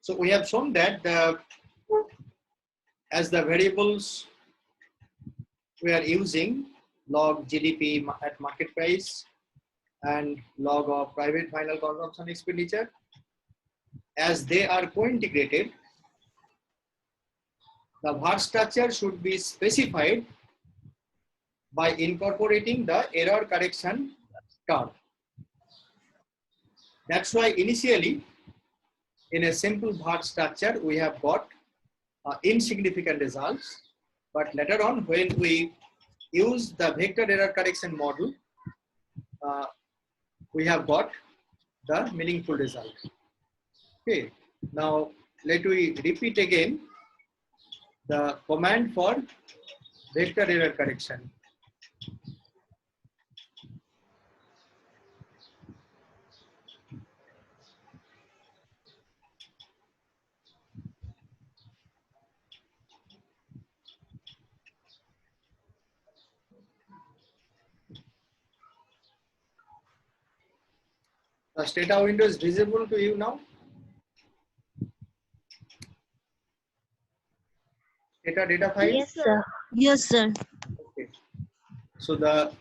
So we have shown that as the variables we are using log GDP at market price and log of private final consumption expenditure, as they are co-integrated, the VAR structure should be specified by incorporating the error correction term. That's why initially in a simple VAR structure we have got insignificant results, but later on when we use the vector error correction model, we have got the meaningful result. Okay, now let me repeat again the command for vector error correction. The Stata window is visible to you now? Data file? Yes, sir. Yes, sir. Okay. So the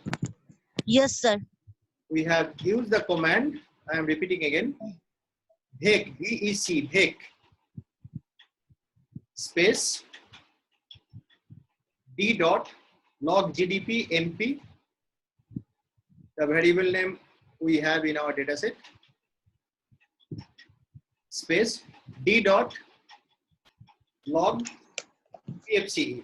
Yes, sir. we have used the command, I am repeating again, VEC, V-E-C, VEC, space, D dot, log GDP MP, the variable name we have in our dataset, space, D dot, log PFCE.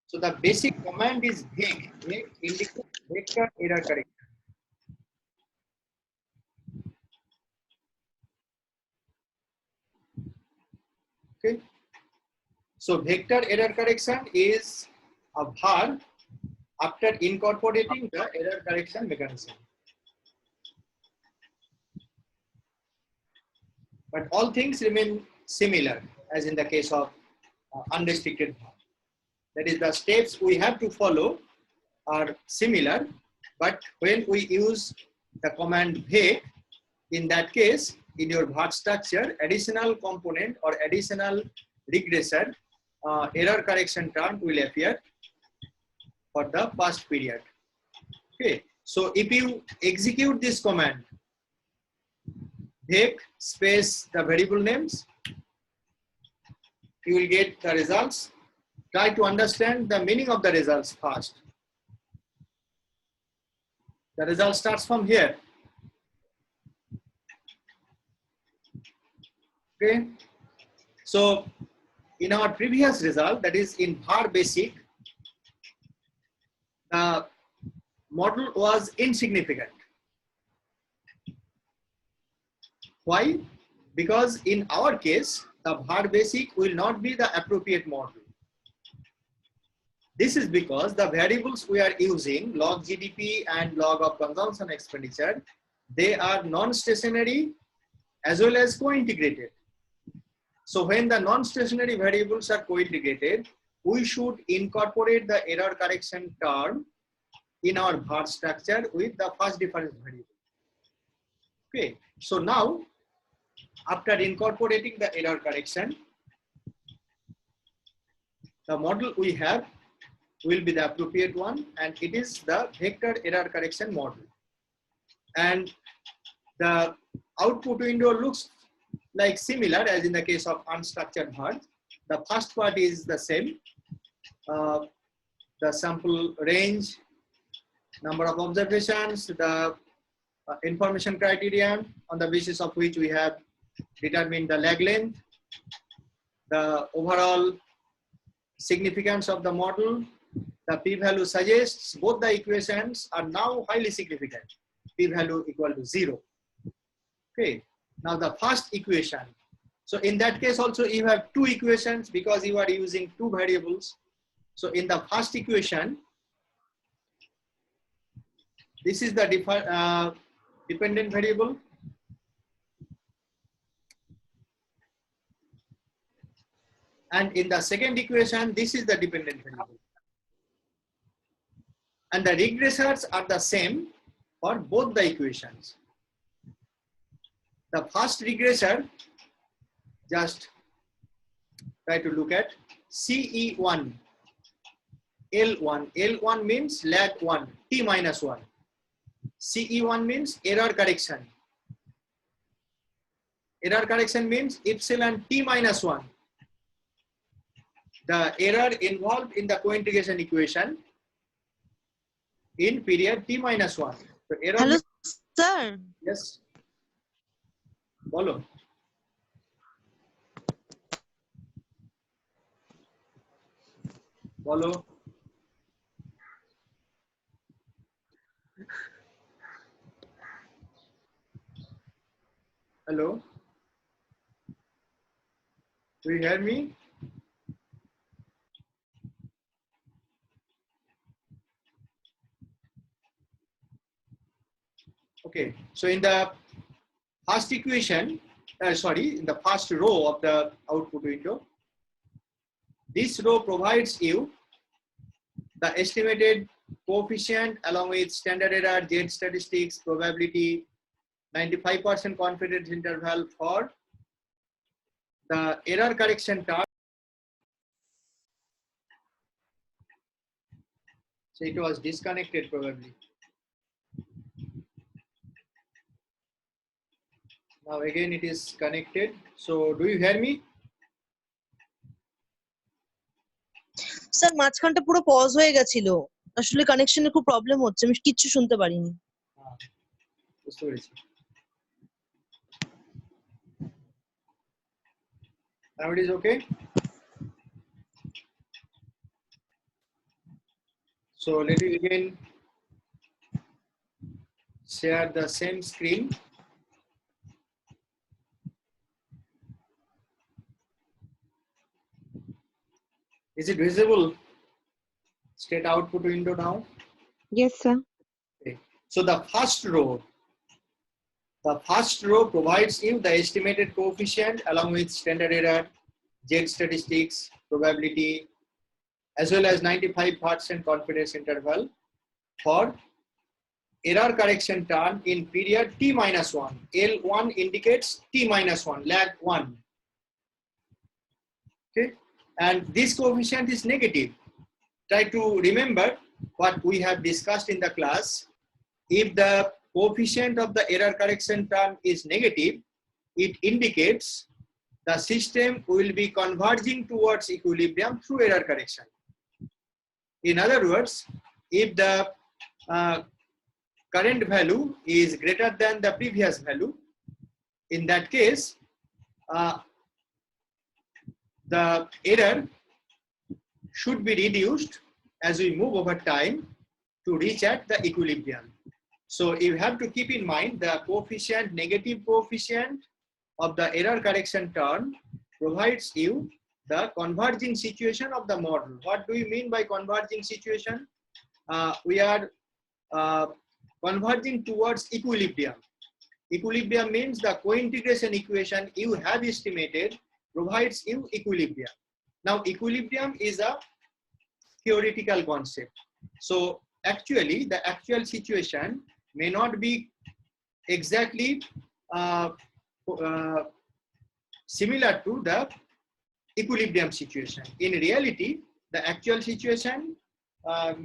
So the basic command is VEC, VEC indicates vector error correction. Okay. So vector error correction is a VAR after incorporating the error correction mechanism. But all things remain similar as in the case of unrestricted VAR. That is, the steps we have to follow are similar, but when we use the command VEC, in that case, in your VAR structure, additional component or additional regressor error correction term will appear for the past period. Okay, so if you execute this command, VEC space the variable names, you will get the results. Try to understand the meaning of the results first. The result starts from here. Okay, so in our previous result, that is in VAR basic, the model was insignificant. Why? Because in our case, the VAR basic will not be the appropriate model. This is because the variables we are using, log GDP and log of consumption expenditure, they are non-stationary as well as co-integrated. So when the non-stationary variables are co-integrated, we should incorporate the error correction term in our VAR structure with the first difference variable. Okay, so now after incorporating the error correction, the model we have will be the appropriate one, and it is the vector error correction model. And the output window looks like similar as in the case of unstructured VAR. The first part is the same. The sample range, number of observations, the information criterion on the basis of which we have determined the lag length, the overall significance of the model, the p-value suggests both the equations are now highly significant, p-value equal to 0. Okay, now the first equation. So in that case also you have two equations because you are using two variables. So in the first equation, this is the dependent variable. And in the second equation, this is the dependent variable. And the regressors are the same for both the equations. The first regressor just try to look at CE1, L1. L1 means lag 1, T minus 1. CE1 means error correction. Error correction means epsilon T minus 1. The error involved in the co-integration equation in period T minus 1. So error. Hello, sir. Yes. Bolo. Bolo. Hello. Do you hear me? Okay. So in the first equation, in the first row of the output window, this row provides you the estimated coefficient along with standard error, Z statistics, probability, 95% confidence interval for the error correction term. So it was disconnected probably. Now again it is connected. So do you hear me? Sir মাঝখানটা পুরো pause হয়ে গেছিল, আসলে কানেকশনের খুব problem হচ্ছে, আমি কিচ্ছু শুনতে পারিনি। বুঝতে পেরেছি। Now it is okay. So let me again share the same screen. Is it visible? State output window now? Yes, sir. Okay. So the first row provides you the estimated coefficient along with standard error, Z statistics, probability, as well as 95% confidence interval for error correction term in period T minus 1. L1 indicates T minus 1, lag 1. Okay. And this coefficient is negative. Try to remember what we have discussed in the class. If the coefficient of the error correction term is negative, it indicates the system will be converging towards equilibrium through error correction. In other words, if the current value is greater than the previous value, in that case, the error should be reduced as we move over time to reach at the equilibrium. So you have to keep in mind the coefficient, negative coefficient of the error correction term provides you the converging situation of the model. What do you mean by converging situation? We are converging towards equilibrium. Equilibrium means the co-integration equation you have estimated provides you equilibrium. Now equilibrium is a theoretical concept. So actually the actual situation may not be exactly similar to the equilibrium situation. In reality, the actual situation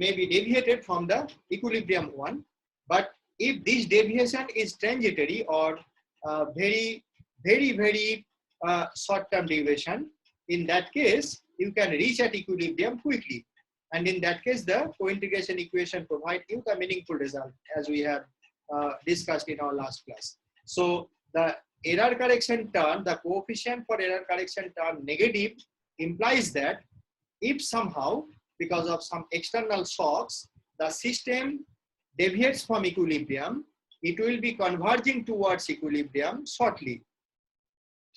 may be deviated from the equilibrium one, but if this deviation is transitory or very short-term deviation, in that case, you can reach at equilibrium quickly. And in that case, the co-integration equation provides you the meaningful result, as we have discussed in our last class. So the error correction term, the coefficient for error correction term negative implies that if somehow, because of some external shocks, the system deviates from equilibrium, it will be converging towards equilibrium shortly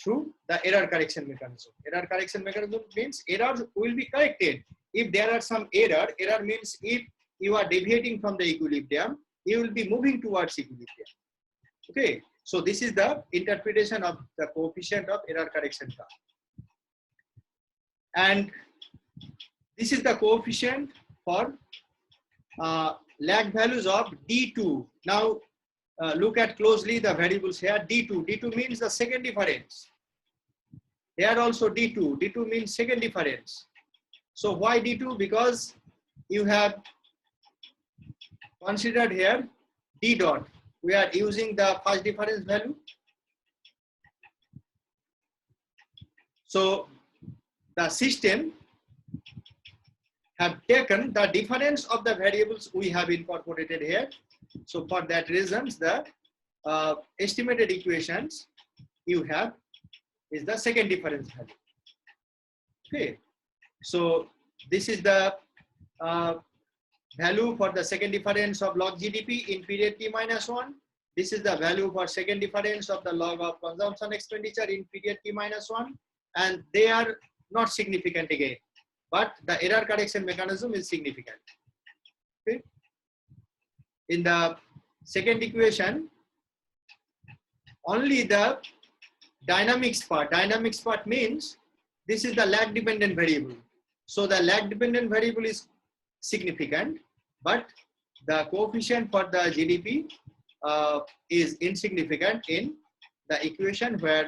through the error correction mechanism. Error correction mechanism means errors will be corrected. If there are some error means if you are deviating from the equilibrium, you will be moving towards equilibrium. Okay, so this is the interpretation of the coefficient of error correction term. And this is the coefficient for lag values of D2. Now look at closely the variables here. D2 means the second difference. Here also D2. D2 means second difference. So why D2? Because you have considered here D dot. We are using the first difference value. So the system have taken the difference of the variables we have incorporated here. So for that reasons, the estimated equations you have is the second difference value. Okay, so this is the value for the second difference of log GDP in period T-1. This is the value for second difference of the log of consumption expenditure in period T-1, and they are not significant again, but the error correction mechanism is significant. Okay. In the second equation, only the dynamics part means this is the lag dependent variable. So the lag dependent variable is significant, but the coefficient for the GDP is insignificant in the equation where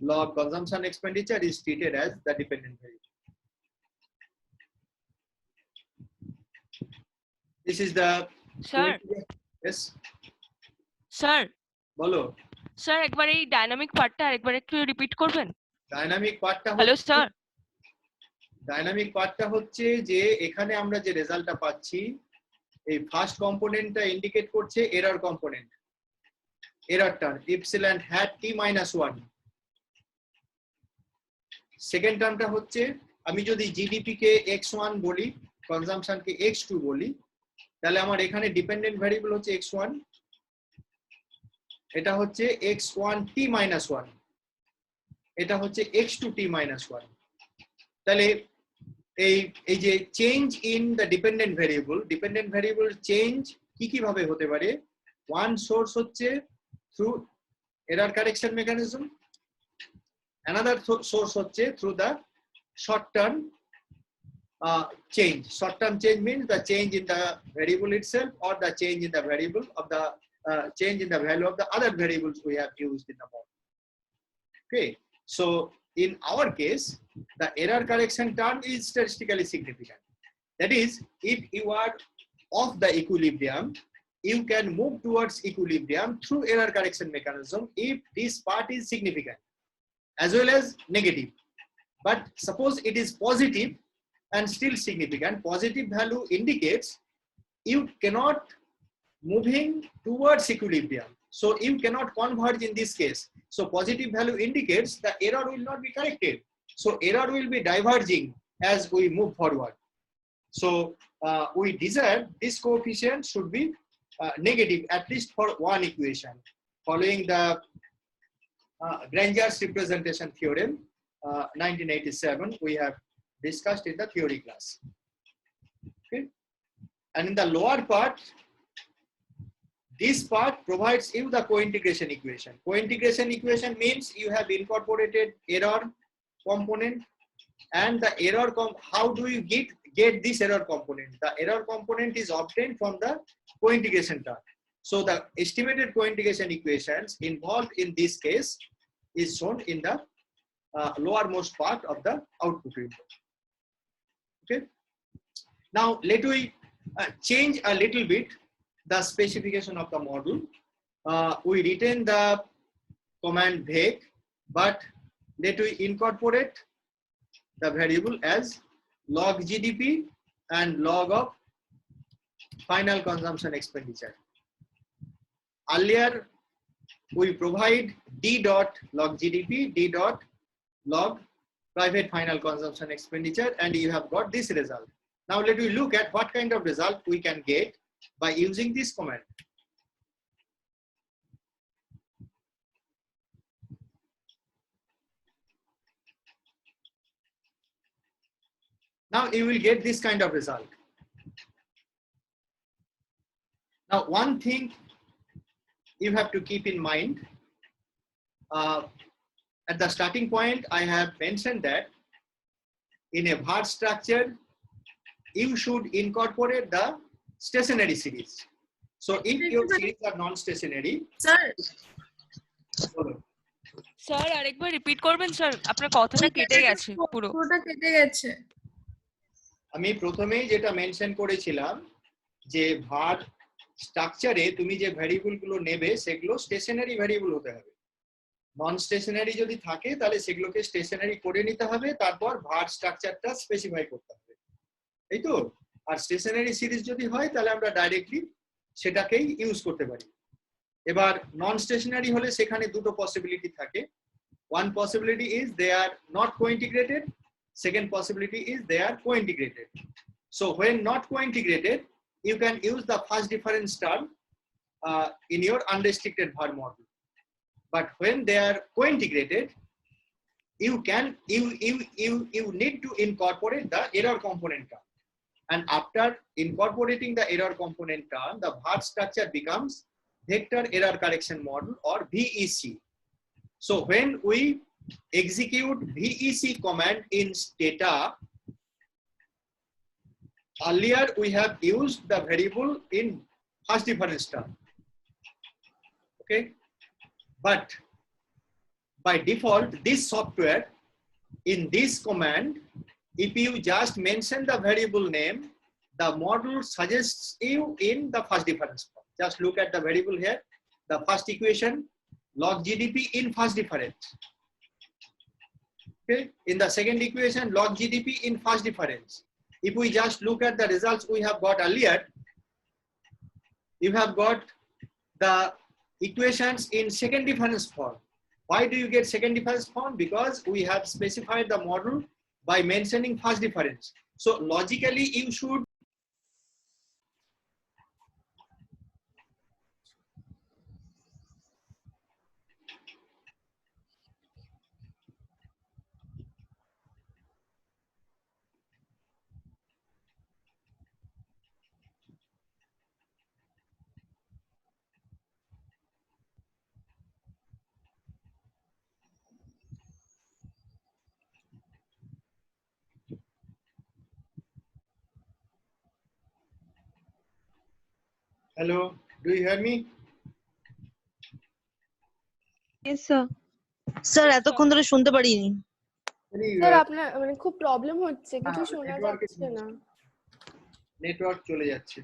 log consumption expenditure is treated as the dependent variable. This is the Sir, yes sir, bolo sir, একবার এই dynamic পার্টটা আরেকবার একটু repeat করবেন? Dynamic পার্টটা hello sir, dynamic পার্টটা হচ্ছে যে এখানে আমরা যে রেজাল্টটা পাচ্ছি এই ফার্স্ট কম্পোনেন্টটা ইন্ডিকেট করছে error component, error term epsilon hat T-1। Second টার্মটা হচ্ছে আমি যদি জিডিপি কে x1 বলি, কনজাম্পশন কে x2 বলি, তাহলে আমার এখানে ডিপেন্ডেন্ট ভ্যারিয়েবল হচ্ছে x1, এটা হচ্ছে x1 T-1, এটা হচ্ছে x2 T-1। তাহলে এই যে change in the dependent variable change কি ভাবে হতে পারে? ওয়ান সোর্স হচ্ছে through error correction mechanism, another source হচ্ছে through the short term change. Short term change means the change in the variable itself or the change in the variable of the change in the value of the other variables we have used in the model. Okay, so in our case the error correction term is statistically significant. That is, if you are off the equilibrium, you can move towards equilibrium through error correction mechanism if this part is significant as well as negative. But suppose it is positive and still significant, positive value indicates you cannot moving towards equilibrium, so you cannot converge in this case. So positive value indicates the error will not be corrected, so error will be diverging as we move forward. So we desire this coefficient should be negative at least for one equation following the Granger's representation theorem 1987 we have discussed in the theory class. Okay, and in the lower part, this part provides you the co-integration equation. Co-integration equation means you have incorporated error component, and the error how do you get this error component? The error component is obtained from the co-integration term. So the estimated co-integration equations involved in this case is shown in the lowermost part of the output window. Okay, now let we change a little bit the specification of the model. We retain the command vec, but let we incorporate the variable as log GDP and log of final consumption expenditure. Earlier we provide d dot log GDP, d dot log private final consumption expenditure, and you have got this result. Now let me look at what kind of result we can get by using this command. Now you will get this kind of result. Now one thing you have to keep in mind, at the starting point I have mentioned that in a VAR structure you should incorporate the stationary series. So if your series are non-stationary, Sir, sir আরেকবার repeat করবেন sir, আপনার কথাটা কেটে গেছে পুরো। পুরোটা কেটে গেছে। আমি প্রথমেই যেটা মেনশন করেছিলাম যে ভার স্ট্রাকচারে তুমি যে ভ্যারিয়েবল গুলো নেবে সেগুলো স্টেশনারি ভ্যারিয়েবল হতে হবে। নন স্টেশনারি যদি থাকে তাহলে সেগুলোকে স্টেশনারি করে নিতে হবে, তারপর ভার স্ট্রাকচারটা স্পেসিফাই করতে হবে, এই তো। আর স্টেশনারি সিরিজ যদি হয় তাহলে আমরা ডাইরেক্টলি সেটাকেই ইউজ করতে পারি। এবার নন স্টেশনারি হলে সেখানে দুটো পসিবিলিটি থাকে। One possibility is they are not co-integrated. Second possibility is they are co-integrated. So when not co-integrated, you can use the first difference term in your unrestricted var model. But when they are co-integrated, you need to incorporate the error component term. And after incorporating the error component term, the var structure becomes vector error correction model or VEC. So when we execute VEC command in Stata, earlier we have used the variable in first difference term. Okay, but by default, this software in this command, if you just mention the variable name, the model suggests you in the first difference form. Just look at the variable here, the first equation, log GDP in first difference. Okay, in the second equation, log GDP in first difference. If we just look at the results we have got earlier, you have got the equations in second difference form. Why do you get second difference form? Because we have specified the model by mentioning first difference. So logically you should hello, do you hear me? Yes, sir. Sir এতক্ষণ ধরে শুনতে পারিনি। Sir আপনার মানে খুব problem হচ্ছে, কিছু হ্যাঁ, শোনা network এ যাচ্ছে না। নেটওয়ার্ক চলে যাচ্ছে,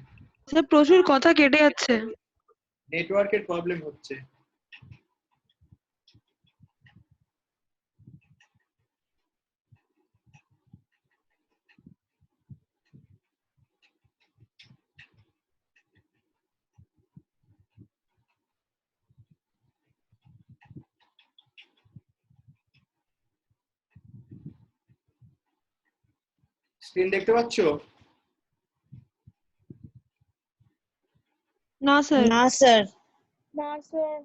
স্যার প্রচুর কথা কেটে যাচ্ছে। নেটওয়ার্কের প্রবলেম হচ্ছে। স্ক্রিন দেখতে পাচ্ছো? না স্যার। না স্যার। না স্যার।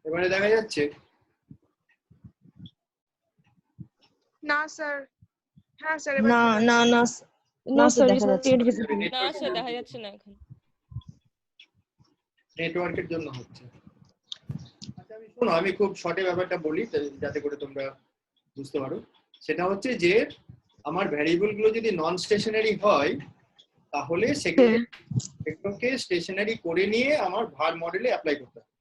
এবারে দেখা যাচ্ছে? না স্যার। হ্যাঁ স্যার। না না না না স্যার, দেখা যাচ্ছে স্টেট ভিজিবল। না স্যার দেখা যাচ্ছে না এখন। নেটওয়ার্কের জন্য হচ্ছে। আচ্ছা আমি শোনো, আমি খুব শর্টে ব্যাপারটা বলি যাতে করে তোমরা বুঝতে পারো। সেটা হচ্ছে যে আমার ভ্যারিয়েবল গুলো যদি নন স্টেশনারি হয় তাহলে সেগুলোকে স্টেশনারি করে নিয়ে আমার ভার মডেলে অ্যাপ্লাই করতে হবে,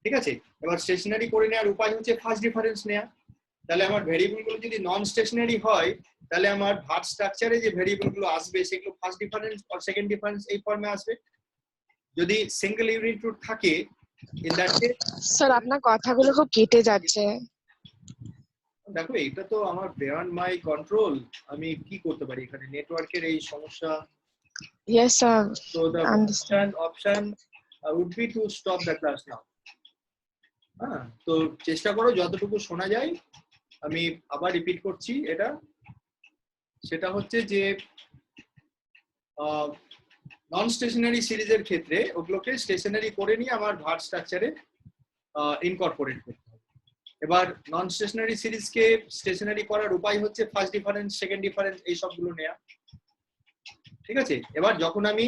ঠিক আছে? এবার স্টেশনারি করে নেওয়ার উপায় হচ্ছে ফার্স্ট ডিফারেন্স নেওয়া। তাহলে আমার ভ্যারিয়েবল গুলো যদি নন স্টেশনারি হয় তাহলে আমার ভার স্ট্রাকচারে যে ভ্যারিয়েবল গুলো আসবে সেগুলো ফার্স্ট ডিফারেন্স আর সেকেন্ড ডিফারেন্স এই ফর্মে আসবে। যদি সিঙ্গেল ইউনিট রুট থাকে ইন দ্যাট কেস। স্যার আপনার কথাগুলো খুব কেটে যাচ্ছে। দেখো এটা তো আমার বিয়ন্ড মাই কন্ট্রোল, আমি কি করতে পারি, এখানে নেটওয়ার্কের এই সমস্যা। Yes sir, So the option would be to stop the class now. হ্যাঁ, তো চেষ্টা করো যতটুকু শোনা যায়। আমি আবার রিপিট করছি এটা, সেটা হচ্ছে যে নন স্টেশনারি সিরিজের ক্ষেত্রে ওগুলোকে স্টেশনারি করে নিয়ে আমার ভার স্ট্রাকচারে ইনকর্পোরেট করতে হবে। এবার নন স্টেশনারি সিরিজকে স্টেশনারি করার উপায় হচ্ছে ফার্স্ট ডিফারেন্স, সেকেন্ড ডিফারেন্স এই সবগুলো নেওয়া, ঠিক আছে? এবার যখন আমি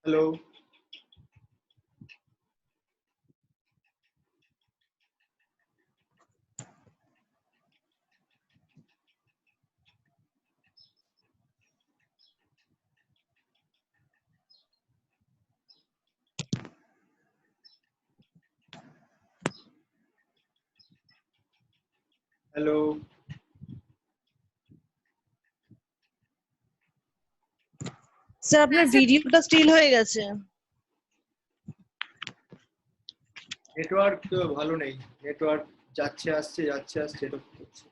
Hello. Hello. স্যার আপনার ভিডিওটা স্টিল হয়ে গেছে। নেটওয়ার্ক তো ভালো নেই, নেটওয়ার্ক যাচ্ছে আসছে এটা হচ্ছে।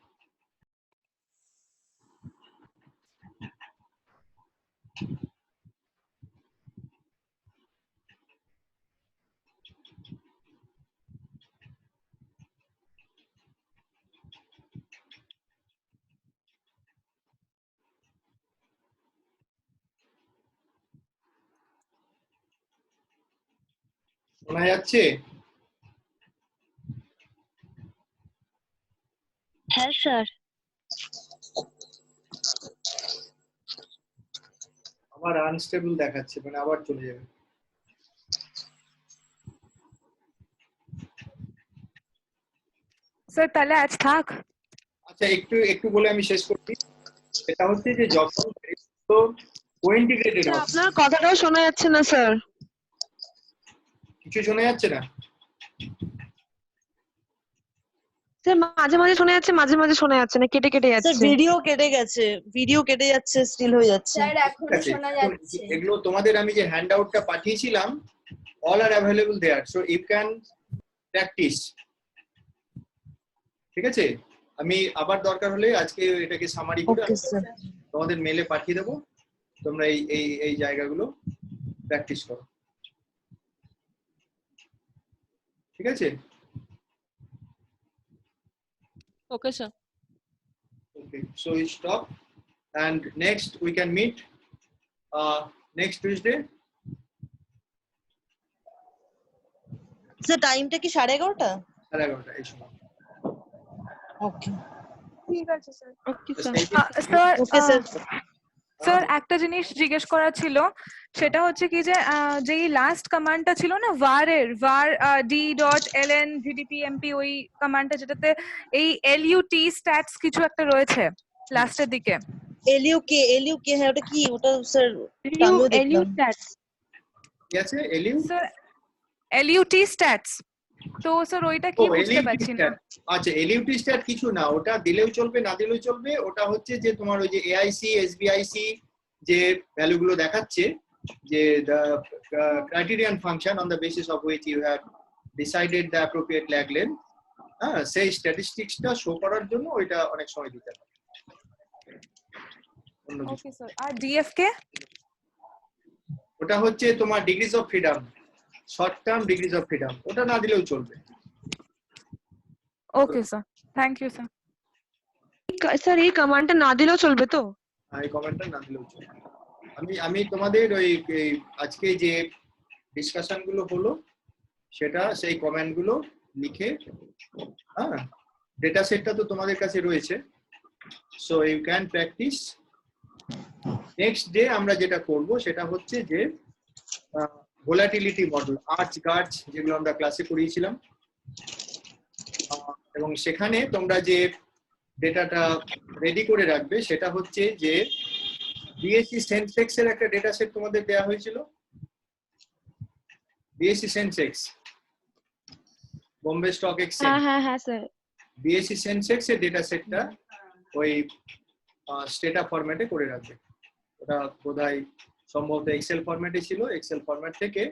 শোনা যাচ্ছে? হ্যাঁ স্যার। আবার আনস্টেবল দেখাচ্ছে, মানে আবার চলে যাবে। স্যার তাহলে আজ থাক। আচ্ছা, একটু একটু বলে আমি শেষ করছি। এটা হচ্ছে যে যখন তো কোইন্টিগ্রেটেড স্যার হবে, আপনার কথাটাও শোনা যাচ্ছে না স্যার। কিছু শোনা যাচ্ছে না? স্যার মাঝে মাঝে শোনা যাচ্ছে, মাঝে মাঝে শোনা যাচ্ছে না, কেটে কেটে স্যার যাচ্ছে। ভিডিও কেটে গেছে, ভিডিও কেটে যাচ্ছে, স্টিল হয়ে যাচ্ছে। স্যার এখন ঠিক আছে, শোনা এখন যাচ্ছে। এগুলো তোমাদের আমি যে হ্যান্ড আউটটা পাঠিয়েছিলাম, all are available there, so you can practice. ঠিক আছে, আমি আবার দরকার হলে আজকে এটাকে সামারি করে ওকে স্যার। তোমাদের মেলে পাঠিয়ে দেবো, তোমরা এই এই এই জায়গাগুলো প্র্যাকটিস করো। ঠিক আছে? Okay sir. Okay, so we stop, and next we can meet next Tuesday. Sir টাইমটা কি 11:30? 11:30 এই সময়। ওকে ঠিক আছে sir. Okay Just sir. take it. Sir okay sir. Sir একটা জিনিস জিজ্ঞেস করার ছিল, সেটা হচ্ছে কি যে যেই লাস্ট কমান্ডটা ছিল না var d.ln gdpmp, ওই কমান্ডটা যেটাতে এই lut stats কিছু একটা রয়েছে লাস্টের দিকে। এলইউকে হ্যাঁ, ওটা কি? ওটা স্যার আমিও দেখলাম। কি আছে? এলিউ? স্যার lut stats, তো স্যার ওইটা কি বুঝতে পারছি না। আচ্ছা, এলিউটি স্ট্যাট কিছু না, ওটা দিলেও চলবে না দিলেও চলবে। ওটা হচ্ছে যে তোমার ওই যে এআইসি এসবিআইসি যে ভ্যালুগুলো দেখাচ্ছে, যে the criterion function on the basis of which you have decided the appropriate lag length, হ্যাঁ, সেই স্ট্যাটিস্টিক্সটা শো করার জন্য ওইটা অনেক সময় দিতে হয়। অন্য কিছু। Okay sir. আর ডিএফকে? ওটা হচ্ছে তোমার degrees of freedom, short term degrees of freedom, ওটা না দিলেও চলবে। Okay sir, thank you sir. Sir এই কমান্ডটা না দিলেও চলবে তো? এই কমেন্টটা না দিলেও চলবে। আমি তোমাদের ওই আজকে যে ডিসকাশন গুলো হলো সেটা সেই কমেন্ট গুলো লিখে, হ্যাঁ, ডেটা সেটটা তো তোমাদের কাছে রয়েছে, so you can practice. Next day আমরা যেটা করব সেটা হচ্ছে যে ভোলাটিলিটি মডেল, আর্চ গার্চ, যেগুলো আমরা ক্লাসে পড়িয়েছিলাম, এবং সেখানে তোমরা যে ডেটাটা রেডি করে রাখবে সেটা হচ্ছে যে বিএসসি সেন্সেক্স এর একটা ডেটা সেট তোমাদের দেওয়া হয়েছিল, BSc Sensex, Bombay stock exchange. হ্যাঁ হ্যাঁ স্যার। বিএসসি সেন্সেক্স এর ডেটা সেটটা ওই স্টেটা ফরম্যাটে করে রাখবে। ওটা বোধহয় সম্ভবত এক্সেল ফরম্যাটে ছিল, এক্সেল ফরম্যাট থেকে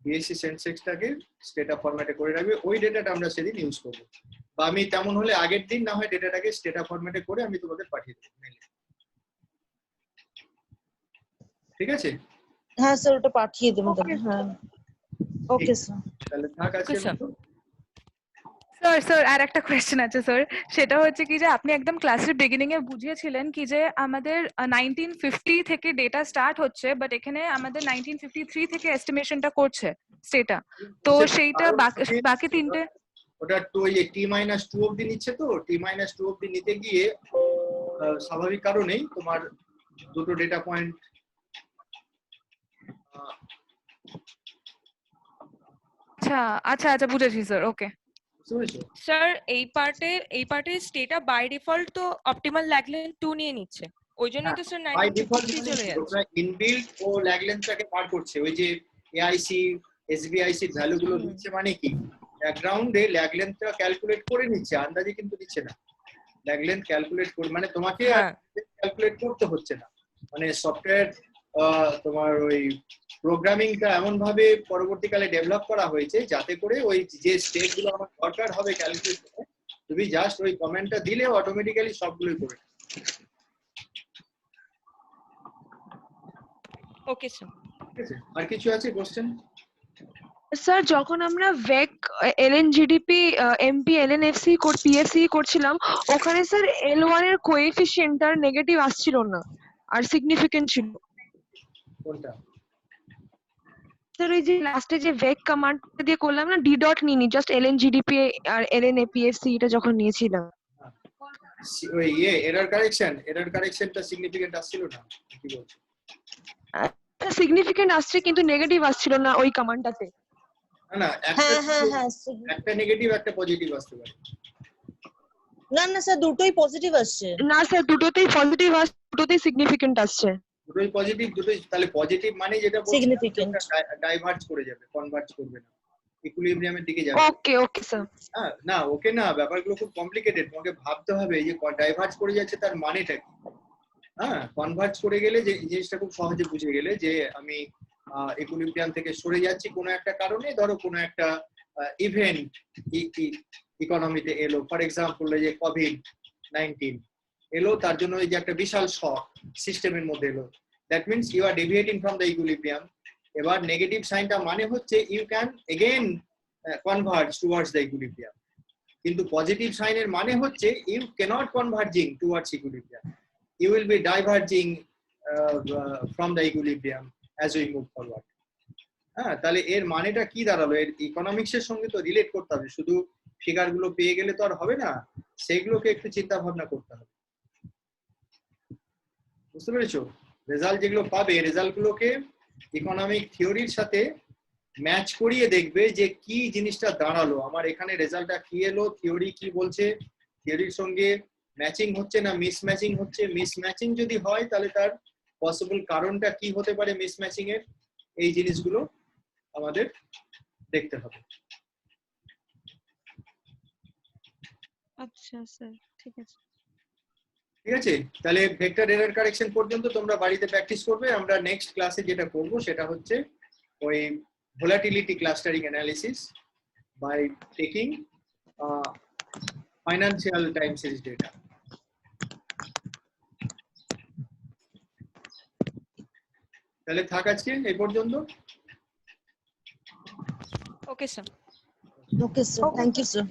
বিএসসি সেন্সেক্সটাকে স্টেটা ফরম্যাটে করে রাখবে। ওই ডেটাটা আমরা সেদিন ইউজ করব, বা আমি তেমন হলে আগের দিন না হয় ডেটাটাকে স্টেটা ফরম্যাটে করে আমি তোমাদের পাঠিয়ে দেবো মেইলে। ঠিক আছে? হ্যাঁ স্যার, ওটা পাঠিয়ে দেবেন তাহলে। হ্যাঁ ওকে স্যার। তাহলে থাক আজকে। স্যার আর একটা কোয়েশ্চেন আছে স্যার, সেটা হচ্ছে কি যে আপনি একদম ক্লাসের বিগিনিং এ বুঝিয়েছিলেন কি যে আমাদের 1950 থেকে ডেটা স্টার্ট হচ্ছে, বাট এখানে আমাদের 1953 থেকে এস্টিমেশনটা করছে স্টেটা, তো সেইটা বাকি তিনটে। ওটা তো ওই T-2 অবধি নিচ্ছে, তো T-2 অবধি নিতে গিয়ে স্বাভাবিক কারণেই তোমার দুটো ডেটা পয়েন্ট আচ্ছা আচ্ছা আচ্ছা বুঝেছি স্যার, ওকে। বুঝতে পেরেছো? স্যার এই পার্টে স্টেটা বাই ডিফল্ট তো অপটিমাল ল্যাগলেন 2 নিয়ে নিচ্ছে, ওই জন্যই তো স্যার বাই ডিফল্ট 1953 চলে যাচ্ছে। ওটা ইনবিল্ট ও ল্যাগলেন্থটাকে পার করছে। ওই যে এআইসি এসবিআইসি ভ্যালু গুলো দিচ্ছে, মানে কি ব্যাকগ্রাউন্ডে ল্যাগলেন্থটা ক্যালকুলেট করে নিচ্ছে, আন্দাজে কিন্তু দিচ্ছে না। ল্যাগলেন্থ ক্যালকুলেট করে মানে তোমাকে হ্যাঁ ক্যালকুলেট করতে হচ্ছে না, মানে সফটওয়্যার তোমার ওই প্রোগ্রামিংটা এমন ভাবে পরবর্তীকালে ডেভেলপ করা হয়েছে যাতে করে ওই যে স্টেট গুলো আমার দরকার হবে ক্যালকুলেট করে, তুমি জাস্ট ওই কমেন্টটা দিলে অটোমেটিক্যালি সবগুলোই করে। Okay sir. ঠিক আছে, আর কিছু আছে কোশ্চেন? স্যার যখন আমরা ভেক এলএনজিডিপি এমপি এলএনএফসি পিএসসি করছিলাম, ওখানে স্যার L1 এর কোএফিসিয়েন্টটা নেগেটিভ আসছিল না, আর সিগনিফিকেন্ট ছিল। কোনটা? স্যার ওই যে লাস্টে যে ভেক কমান্ডটা দিয়ে করলাম না, ডি ডট নিনি, জাস্ট এলএনজিডিপি আর এলএনএপিএসসি এটা যখন নিয়েছিলাম। ওই এরর কারেকশনটা সিগনিফিকেন্ট আসছিল না, কি বলছো? সিগনিফিকেন্ট আসছে কিন্তু নেগেটিভ আসছিল না ওই কমান্ডটাতে। না না, হ্যাঁ হ্যাঁ হ্যাঁ একটা নেগেটিভ একটা পজিটিভ আসতে পারে। না না স্যার দুটোই পজিটিভ আসছে। না স্যার দুটোতেই পজিটিভ আসছে, দুটোতেই সিগনিফিকেন্ট আসছে। দুটোই পজিটিভ, দুটোই তাহলে পজিটিভ মানে যেটা Significant. ডাইভার্জ করে যাবে, কনভার্জ করবে না, ইকুইলিব্রিয়ামের দিকে যাবে। ওকে ওকে স্যার। হ্যাঁ না ওকে না, ব্যাপারগুলো খুব কমপ্লিকেটেড, তোমাকে ভাবতে হবে যে ডাইভার্জ করে যাচ্ছে তার মানেটা কি। হ্যাঁ, কনভার্জ করে গেলে যে জিনিসটা খুব সহজে বুঝে গেলে যে আমি ইকুইলিব্রিয়াম থেকে সরে যাচ্ছি কোনো একটা কারণে, ধরো কোনো একটা ইভেন্ট ইকোনমিতে এলো, ফর এক্সাম্পল যে COVID-19 এলো, তার জন্য এই যে একটা বিশাল শক সিস্টেমের মধ্যে এলো, that means you are deviating from the equilibrium. এবার নেগেটিভ সাইনটা মানে হচ্ছে you can again converge towards the equilibrium, কিন্তু পজিটিভ সাইনের মানে হচ্ছে you can't converging towards equilibrium, you will be diverging from the equilibrium as we move forward. হ্যাঁ, তাহলে এর মানেটা কি দাঁড়ালো? এর ইকোনমিক্সের সঙ্গে তো রিলেট করতে হবে, শুধু ফিগার গুলো পেয়ে গেলে তো আর হবে না, সেগুলোকে একটু চিন্তা ভাবনা করতে হবে। বুঝতে পেরেছো? রেজাল্ট যেগুলো পাবে, রেজাল্ট গুলোকে ইকোনমিক থিওরির সাথে ম্যাচ করিয়ে দেখবে যে কি জিনিসটা দাঁড়ালো, আমার এখানে রেজাল্টটা কি এলো, থিওরি কি বলছে, থিওরির সঙ্গে ম্যাচিং হচ্ছে না মিসম্যাচিং হচ্ছে। মিসম্যাচিং যদি হয় তাহলে তার পসিবল কারণটা কি হতে পারে মিসম্যাচিং এর, এই জিনিসগুলো আমাদের দেখতে হবে। আচ্ছা স্যার ঠিক আছে। ঠিক আছে, তাহলে ভেক্টর এরর কারেকশন পর্যন্ত তোমরা বাড়িতে প্র্যাকটিস করবে। আমরা নেক্সট ক্লাসে যেটা করব সেটা হচ্ছে ওই volatility clustering analysis by taking financial time series data. তাহলে থাক আজকে এই পর্যন্ত। Okay sir. Okay sir, thank you sir.